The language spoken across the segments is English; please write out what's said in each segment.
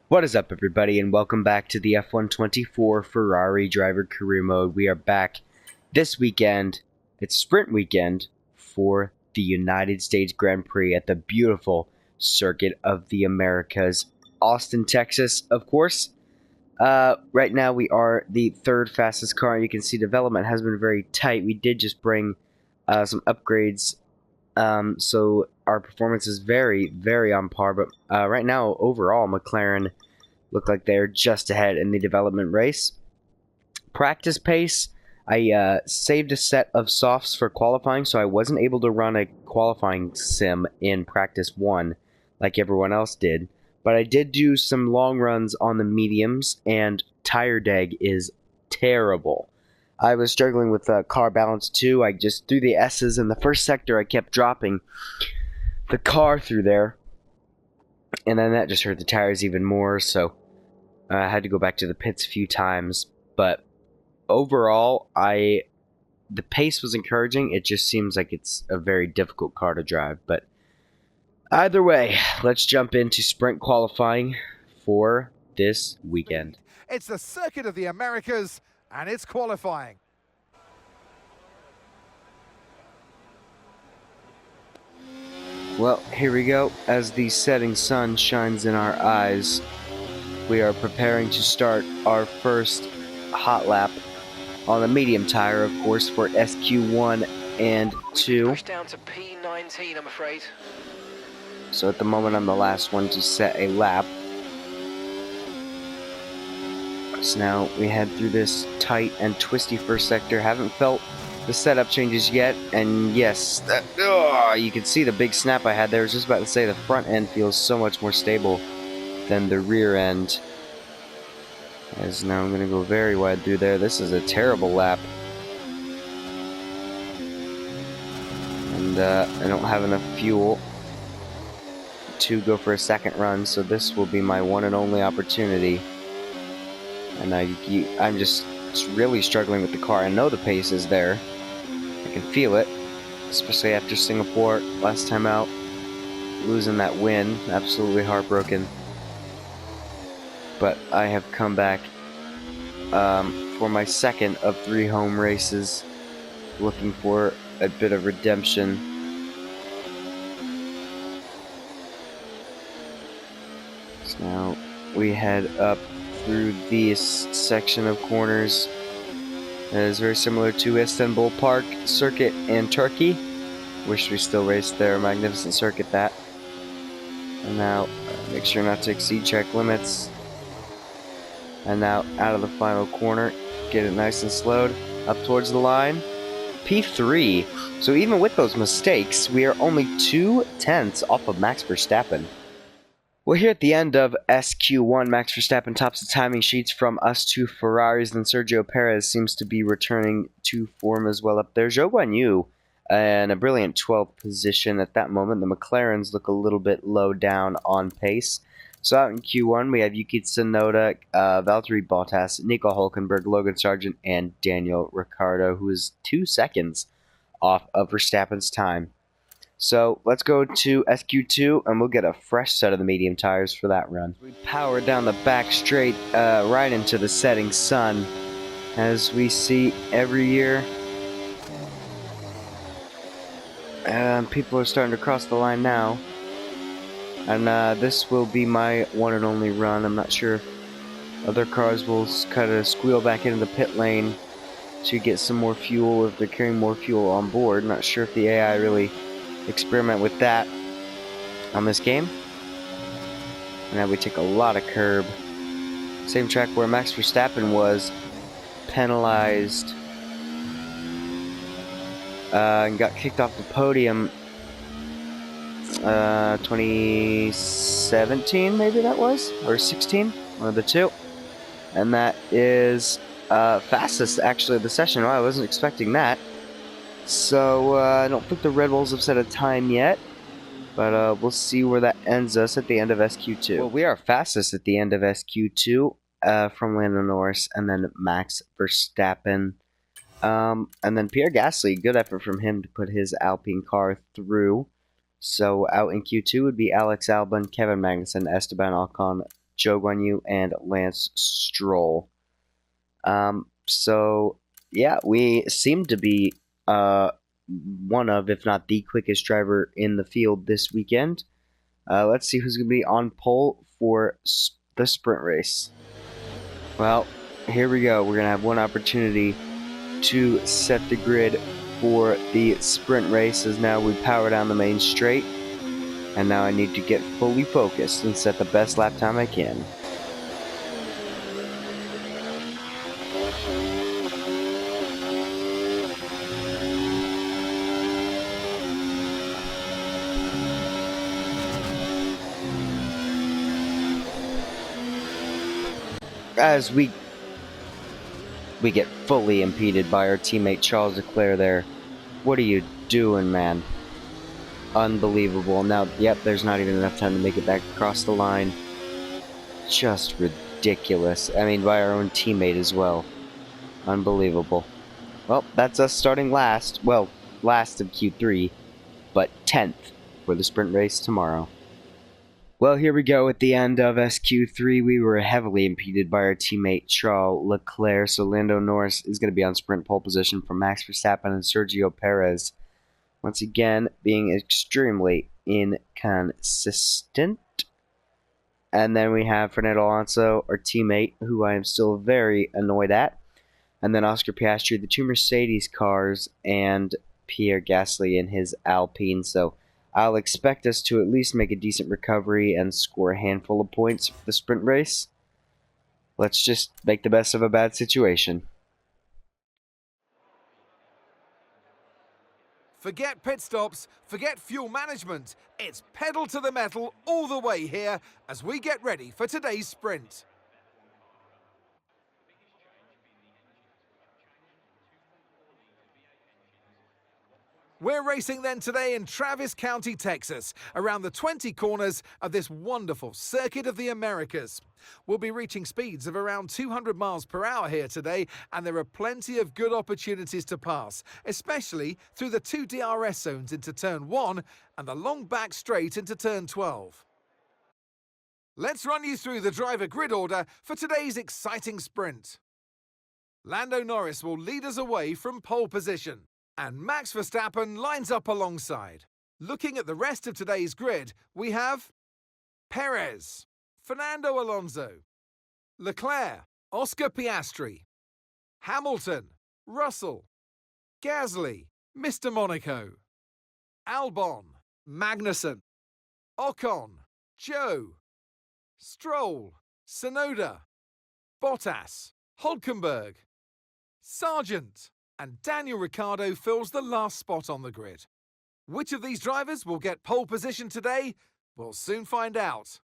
What is up, everybody, and welcome back to the F124 Ferrari Driver Career Mode. We are back this weekend. It's sprint weekend for the United States Grand Prix at the beautiful Circuit of the Americas, Austin, Texas, of course. Right now, we are the third fastest car. You can see development has been very tight. We did just bring some upgrades, so our performance is very, very on par. But right now, overall, McLaren look like they're just ahead in the development race. Practice pace, I saved a set of softs for qualifying, so I wasn't able to run a qualifying sim in practice 1 like everyone else did. But I did do some long runs on the mediums, and tire deg is terrible. I was struggling with car balance too. I just threw the S's in the first sector. I kept dropping the car through there, and then that just hurt the tires even more, so I had to go back to the pits a few times. But overall, the pace was encouraging. It just seems like it's a very difficult car to drive. But either way, let's jump into sprint qualifying for this weekend. It's the Circuit of the Americas, and it's qualifying. Well, here we go. As the setting sun shines in our eyes, we are preparing to start our first hot lap on the medium tire, of course, for SQ1 and 2. Pushed down to P19, I'm afraid. So at the moment, I'm the last one to set a lap. So now we head through this tight and twisty first sector. Haven't felt the setup changes yet, and yes, you can see the big snap I had there. I was just about to say the front end feels so much more stable than the rear end. As now I'm going to go very wide through there. This is a terrible lap. And I don't have enough fuel to go for a second run, so this will be my one and only opportunity. And I'm just really struggling with the car. I know the pace is there. I can feel it, especially after Singapore last time out. Losing that win, absolutely heartbroken. But I have come back for my second of 3 home races, looking for a bit of redemption. So now we head up through this section of corners that is very similar to Istanbul Park Circuit in Turkey. Wish we still raced their magnificent circuit that. And now make sure not to exceed track limits. And now out of the final corner, get it nice and slowed up towards the line. P3. So even with those mistakes, we are only 2/10 off of Max Verstappen. Well, here at the end of SQ1, Max Verstappen tops the timing sheets from us 2 Ferraris, and Sergio Perez seems to be returning to form as well up there. Zhou Guanyu in a brilliant 12th position at that moment. The McLarens look a little bit low down on pace. So out in Q1, we have Yuki Tsunoda, Valtteri Bottas, Nico Hulkenberg, Logan Sargent, and Daniel Ricciardo, who is 2 seconds off of Verstappen's time. So let's go to SQ2, and we'll get a fresh set of the medium tires for that run. We power down the back straight right into the setting sun, as we see every year. People are starting to cross the line now. And this will be my one and only run. I'm not sure if other cars will kind of squeal back into the pit lane to get some more fuel, if they're carrying more fuel on board. Not sure if the AI really experiment with that on this game. And now we take a lot of curb. Same track where Max Verstappen was penalized and got kicked off the podium 2017 maybe that was, or 16, one of the two. And that is fastest actually of the session. Well, I wasn't expecting that. So I don't think the Red Bulls have set a time yet, but we'll see where that ends us at the end of SQ2. Well, we are fastest at the end of SQ2 from Lando Norris, and then Max Verstappen, and then Pierre Gasly. Good effort from him to put his Alpine car through. So out in Q2 would be Alex Albon, Kevin Magnussen, Esteban Ocon, Zhou Guanyu, and Lance Stroll. So, yeah, we seem to be one of, if not the quickest driver in the field this weekend. Let's see who's going to be on pole for the sprint race. Well, here we go. We're going to have one opportunity to set the grid for the sprint race, as now we power down the main straight. And now I need to get fully focused and set the best lap time I can. As we get fully impeded by our teammate Charles Leclerc there. What are you doing, man? Unbelievable. Now, yep, there's not even enough time to make it back across the line. Just ridiculous. I mean, by our own teammate as well. Unbelievable. Well, that's us starting last. Well, last of Q3, but 10th for the sprint race tomorrow. Well, here we go at the end of SQ3. We were heavily impeded by our teammate Charles Leclerc, so Lando Norris is going to be on sprint pole position for Max Verstappen and Sergio Perez. Once again, being extremely inconsistent. And then we have Fernando Alonso, our teammate, who I am still very annoyed at. And then Oscar Piastri, the two Mercedes cars, and Pierre Gasly in his Alpine. So I'll expect us to at least make a decent recovery and score a handful of points for the sprint race. Let's just make the best of a bad situation. Forget pit stops, forget fuel management. It's pedal to the metal all the way here as we get ready for today's sprint. We're racing then today in Travis County, Texas, around the 20 corners of this wonderful Circuit of the Americas. We'll be reaching speeds of around 200 miles per hour here today, and there are plenty of good opportunities to pass, especially through the two DRS zones into Turn 1 and the long back straight into Turn 12. Let's run you through the driver grid order for today's exciting sprint. Lando Norris will lead us away from pole position, and Max Verstappen lines up alongside. Looking at the rest of today's grid, we have Perez, Fernando Alonso, Leclerc, Oscar Piastri, Hamilton, Russell, Gasly, Mr. Monaco, Albon, Magnussen, Ocon, Zhou, Stroll, Tsunoda, Bottas, Hülkenberg, Sargent, and Daniel Ricciardo fills the last spot on the grid. Which of these drivers will get pole position today? We'll soon find out.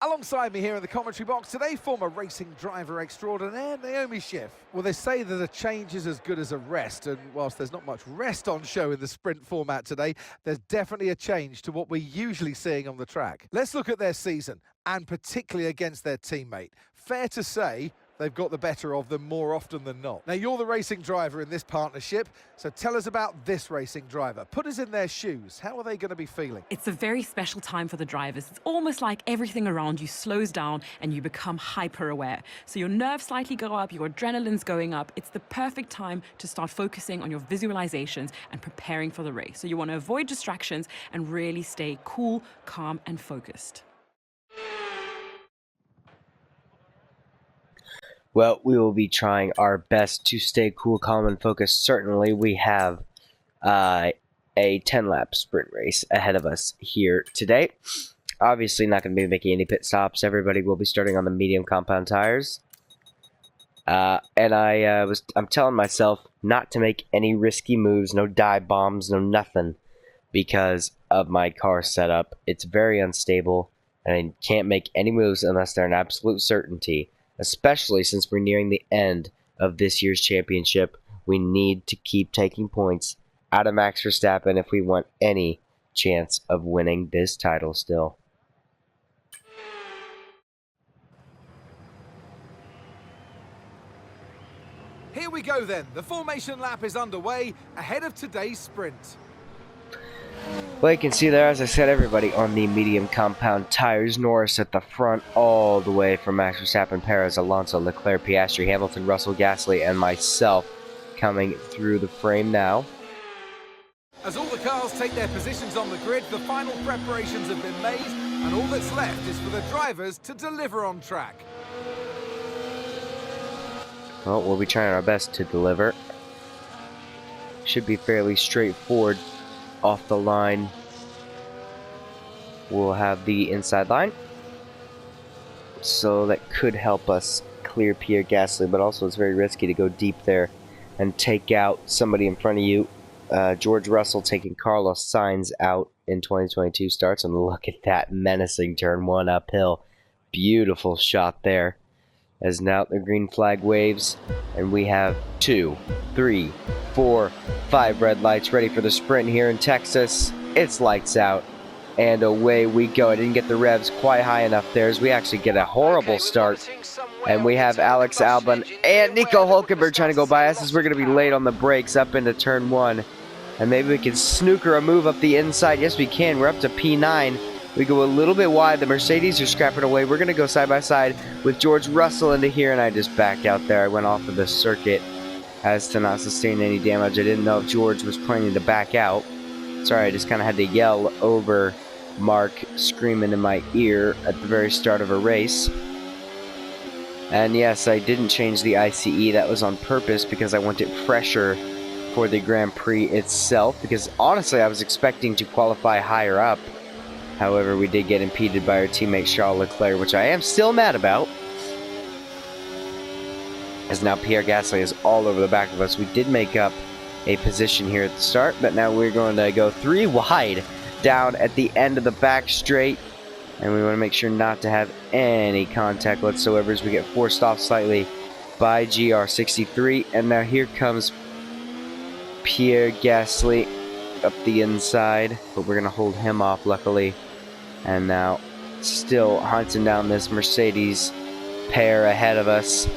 Alongside me here in the commentary box today, former racing driver extraordinaire Naomi Schiff. Well, they say that a change is as good as a rest, and whilst there's not much rest on show in the sprint format today, there's definitely a change to what we're usually seeing on the track. Let's look at their season, and particularly against their teammate. Fair to say, they've got the better of them more often than not. Now, you're the racing driver in this partnership, so tell us about this racing driver. Put us in their shoes. How are they going to be feeling? It's a very special time for the drivers. It's almost like everything around you slows down and you become hyper-aware. So your nerves slightly go up, your adrenaline's going up. It's the perfect time to start focusing on your visualizations and preparing for the race. So you want to avoid distractions and really stay cool, calm, and focused. Well, we will be trying our best to stay cool, calm, and focused. Certainly, we have a 10-lap sprint race ahead of us here today. Obviously, not going to be making any pit stops. Everybody will be starting on the medium compound tires. And I'm telling myself not to make any risky moves, no dive bombs, no nothing, because of my car setup. It's very unstable, and I can't make any moves unless they're an absolute certainty. Especially since we're nearing the end of this year's championship, we need to keep taking points out of Max Verstappen if we want any chance of winning this title still. Here we go then. The formation lap is underway ahead of today's sprint. Well, you can see there, as I said, everybody on the medium compound tires. Norris at the front all the way from Max Verstappen, Perez, Alonso, Leclerc, Piastri, Hamilton, Russell, Gasly, and myself coming through the frame now. As all the cars take their positions on the grid, the final preparations have been made, and all that's left is for the drivers to deliver on track. Well, we'll be trying our best to deliver. Should be fairly straightforward. Off the line, we'll have the inside line, so that could help us clear Pierre Gasly, but also it's very risky to go deep there and take out somebody in front of you. George Russell taking Carlos Sainz out in 2022 starts, and look at that menacing turn 1 uphill. Beautiful shot there. As now the green flag waves, and we have 2, 3, 4, 5 red lights ready for the sprint here in Texas. It's lights out, and away we go. I didn't get the revs quite high enough there, as we actually get a horrible start. And we have Alex Albon and Nico Hulkenberg trying to go by us, as we're going to be late on the brakes up into turn 1. And maybe we can snooker a move up the inside. Yes, we can. We're up to P9. We go a little bit wide. The Mercedes are scrapping away. We're going to go side by side with George Russell into here, and I just backed out there. I went off of the circuit as to not sustain any damage. I didn't know if George was planning to back out. Sorry, I just kind of had to yell over Mark screaming in my ear at the very start of a race. And yes, I didn't change the ICE. That was on purpose because I want it fresher for the Grand Prix itself, because honestly I was expecting to qualify higher up. However, we did get impeded by our teammate Charles Leclerc, which I am still mad about, as now Pierre Gasly is all over the back of us. We did make up a position here at the start, but now we're going to go 3 wide down at the end of the back straight, and we want to make sure not to have any contact whatsoever as we get forced off slightly by GR63. And now here comes Pierre Gasly up the inside, but we're going to hold him off luckily. And now still hunting down this Mercedes pair ahead of us.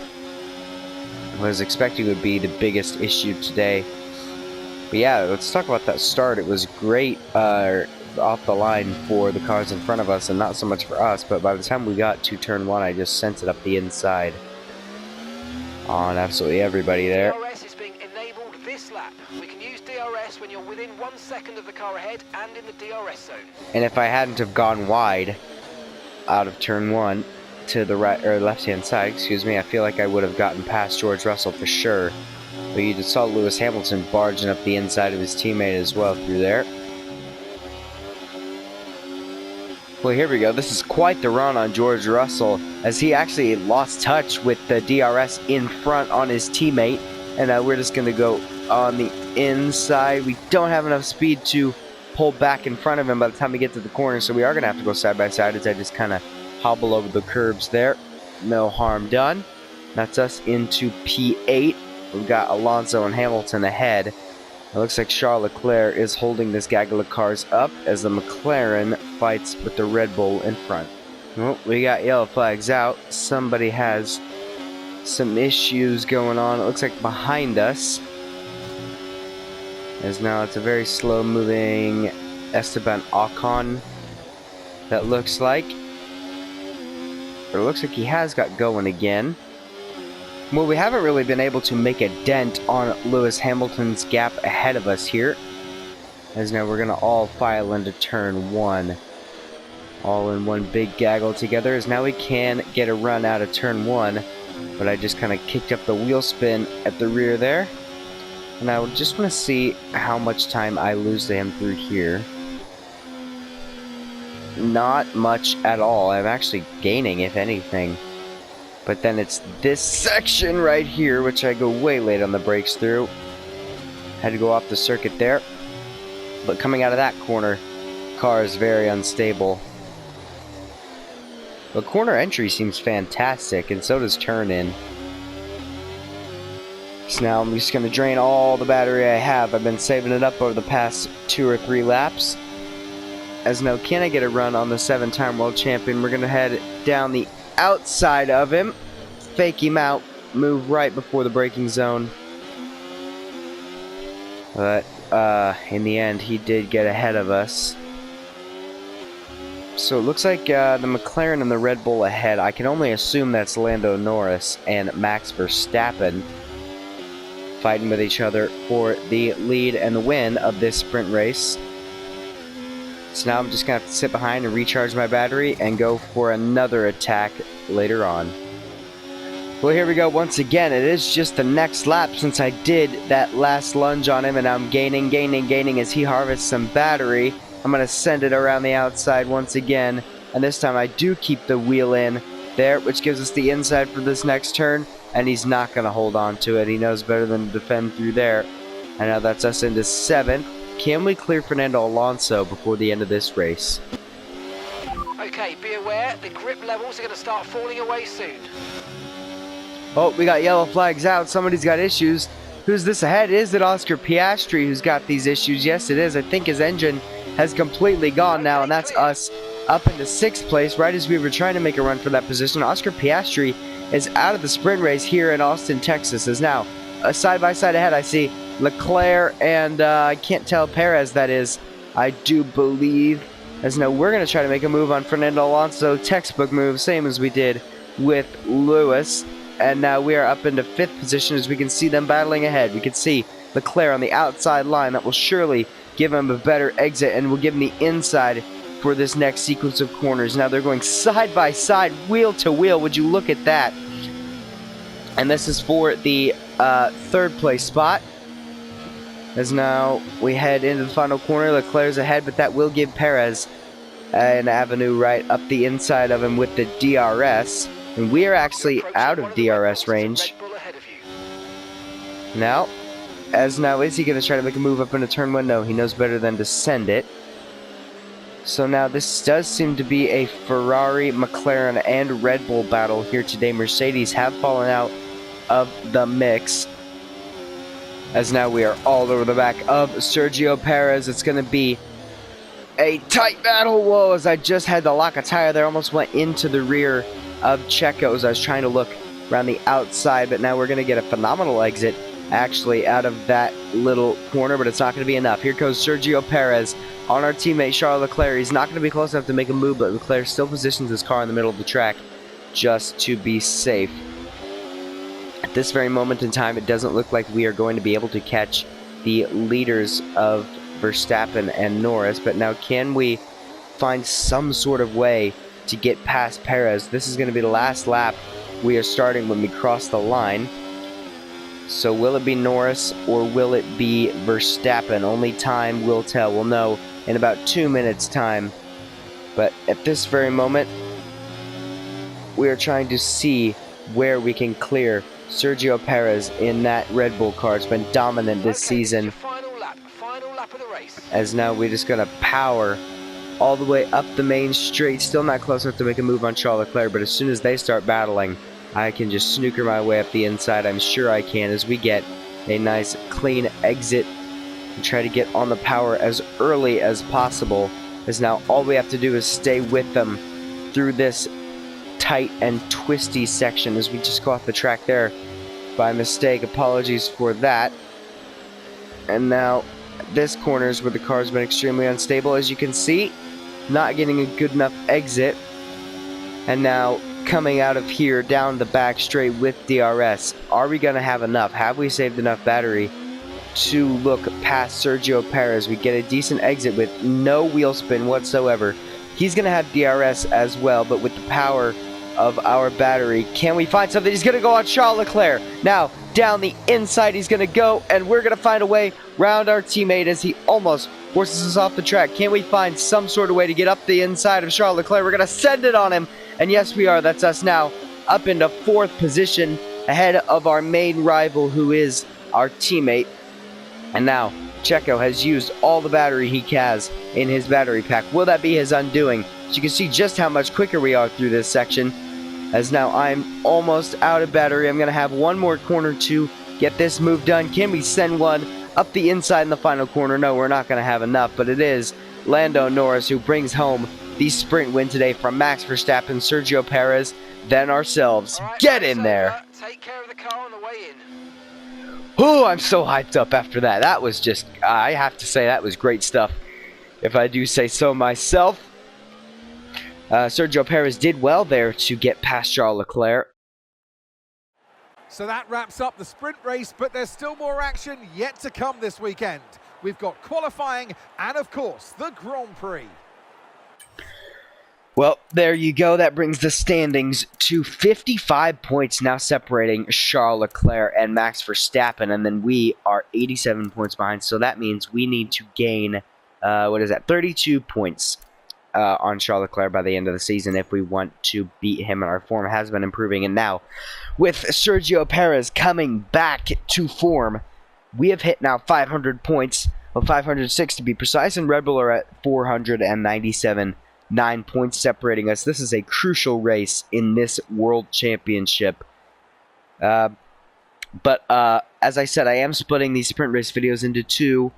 I was expecting would be the biggest issue today. But yeah, let's talk about that start. It was great off the line for the cars in front of us, and not so much for us, but by the time we got to turn 1, I just sent it up the inside on absolutely everybody there. DRS is being enabled this lap. We can use DRS when you're within 1 second of the car ahead and in the DRS zone. And if I hadn't have gone wide out of turn 1 to the right or left hand side, excuse me, I feel like I would have gotten past George Russell for sure. But you just saw Lewis Hamilton barging up the inside of his teammate as well through there. Well, here we go. This is quite the run on George Russell, as he actually lost touch with the DRS in front on his teammate. And we're just going to go on the inside. We don't have enough speed to pull back in front of him by the time we get to the corner, so we are going to have to go side by side as I just kind of hobble over the curbs there. No harm done. That's us into P8. We've got Alonso and Hamilton ahead. It looks like Charles Leclerc is holding this gaggle of cars up as the McLaren fights with the Red Bull in front. Well, we got yellow flags out. Somebody has some issues going on. It looks like behind us, as now it's a very slow moving Esteban Ocon, that looks like. But it looks like he has got going again. Well, we haven't really been able to make a dent on Lewis Hamilton's gap ahead of us here, as now we're going to all file into turn 1. All in one big gaggle together, as now we can get a run out of turn 1. But I just kind of kicked up the wheel spin at the rear there. And I just want to see how much time I lose to him through here. Not much at all. I'm actually gaining, if anything. But then it's this section right here, which I go way late on the brakes through. Had to go off the circuit there. But coming out of that corner, car is very unstable. The corner entry seems fantastic, and so does turn in. So now I'm just going to drain all the battery I have. I've been saving it up over the past 2 or 3 laps. As now, can I get a run on the 7-time world champion? We're going to head down the outside of him, fake him out, move right before the braking zone. But in the end, he did get ahead of us. So it looks like the McLaren and the Red Bull ahead. I can only assume that's Lando Norris and Max Verstappen fighting with each other for the lead and the win of this sprint race. So now I'm just going to have to sit behind and recharge my battery and go for another attack later on. Well, here we go once again. It is just the next lap since I did that last lunge on him, and I'm gaining as he harvests some battery. I'm going to send it around the outside once again, and this time I do keep the wheel in there, which gives us the inside for this next turn, and he's not going to hold on to it. He knows better than to defend through there. And now that's us into 7th. Can we clear Fernando Alonso before the end of this race? Okay, be aware, the grip levels are going to start falling away soon. Oh, we got yellow flags out. Somebody's got issues. Who's this ahead? Is it Oscar Piastri who's got these issues? Yes, it is. I think his engine has completely gone now, and that's us up into 6th place right as we were trying to make a run for that position. Oscar Piastri is out of the sprint race here in Austin, Texas. Is now side by side ahead. I see Leclerc and I can't tell, Perez that is, I do believe. As now we're going to try to make a move on Fernando Alonso. Textbook move, same as we did with Lewis. And now we are up into 5th position as we can see them battling ahead. We can see Leclerc on the outside line. That will surely give him a better exit and will give him the inside for this next sequence of corners. Now they're going side by side, wheel to wheel. Would you look at that? And this is for the 3rd place spot. As now we head into the final corner. Leclerc's ahead, but that will give Perez an avenue right up the inside of him with the DRS. And we are actually out of DRS range. Now, is he going to try to make a move up into turn 1? No, he knows better than to send it. So now this does seem to be a Ferrari, McLaren, and Red Bull battle here today. Mercedes have fallen out of the mix. As now we are all over the back of Sergio Perez. It's going to be a tight battle. Whoa, as I just had to lock a tire there. Almost went into the rear of Checo's. I was trying to look around the outside, but now we're going to get a phenomenal exit actually out of that little corner, but it's not going to be enough. Here goes Sergio Perez on our teammate Charles Leclerc. He's not going to be close enough to make a move, but Leclerc still positions his car in the middle of the track just to be safe. At this very moment in time, it doesn't look like we are going to be able to catch the leaders of Verstappen and Norris, but now can we find some sort of way to get past Perez? This is going to be the last lap we are starting when we cross the line. So will it be Norris or will it be Verstappen? Only time will tell. We'll know in about 2 minutes time. But at this very moment, we are trying to see where we can clear Sergio Perez in that Red Bull car. It's been dominant this season. Final lap of the race. As now we're just going to power all the way up the main straight. Still not close enough to make a move on Charles Leclerc, but as soon as they start battling, I can just snooker my way up the inside. I'm sure I can, as we get a nice clean exit and try to get on the power as early as possible. As now all we have to do is stay with them through this tight and twisty section as we just go off the track there by mistake. Apologies for that. And now this corner is where the car has been extremely unstable, as you can see. Not getting a good enough exit. And now coming out of here down the back straight with DRS. Are we going to have enough? Have we saved enough battery to look past Sergio Perez? We get a decent exit with no wheel spin whatsoever. He's going to have DRS as well, but with the power of our battery, can we find something? He's going to go on Charles Leclerc. Now, down the inside he's going to go, and we're going to find a way around our teammate as he almost forces us off the track. Can we find some sort of way to get up the inside of Charles Leclerc? We're going to send it on him, and yes, we are. That's us now up into 4th position ahead of our main rival, who is our teammate. And now Checo has used all the battery he has in his battery pack. Will that be his undoing? So you can see just how much quicker we are through this section. As now I'm almost out of battery. I'm going to have one more corner to get this move done. Can we send one up the inside in the final corner? No, we're not going to have enough, but it is Lando Norris who brings home the sprint win today from Max Verstappen, Sergio Perez, then ourselves. Right, get in there. Take care of the car on the way in. Oh, I'm so hyped up after that. That was just, I have to say, that was great stuff, if I do say so myself. Sergio Perez did well there to get past Charles Leclerc. So that wraps up the sprint race, but there's still more action yet to come this weekend. We've got qualifying and, of course, the Grand Prix. Well, there you go. That brings the standings to 55 points now, separating Charles Leclerc and Max Verstappen. And then we are 87 points behind. So that means we need to gain, 32 points on Charles Leclerc by the end of the season if we want to beat him. And our form has been improving. And now, with Sergio Perez coming back to form, we have hit now 500 points, well, 506 to be precise. And Red Bull are at 497. 9 points separating us. This is a crucial race in this World Championship. But as I said, I am splitting these sprint race videos into 2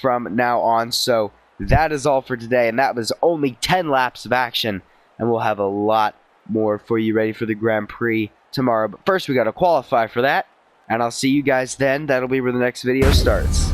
from now on. So that is all for today. And that was only 10 laps of action. And we'll have a lot more for you ready for the Grand Prix tomorrow. But first, we got to qualify for that. And I'll see you guys then. That'll be where the next video starts.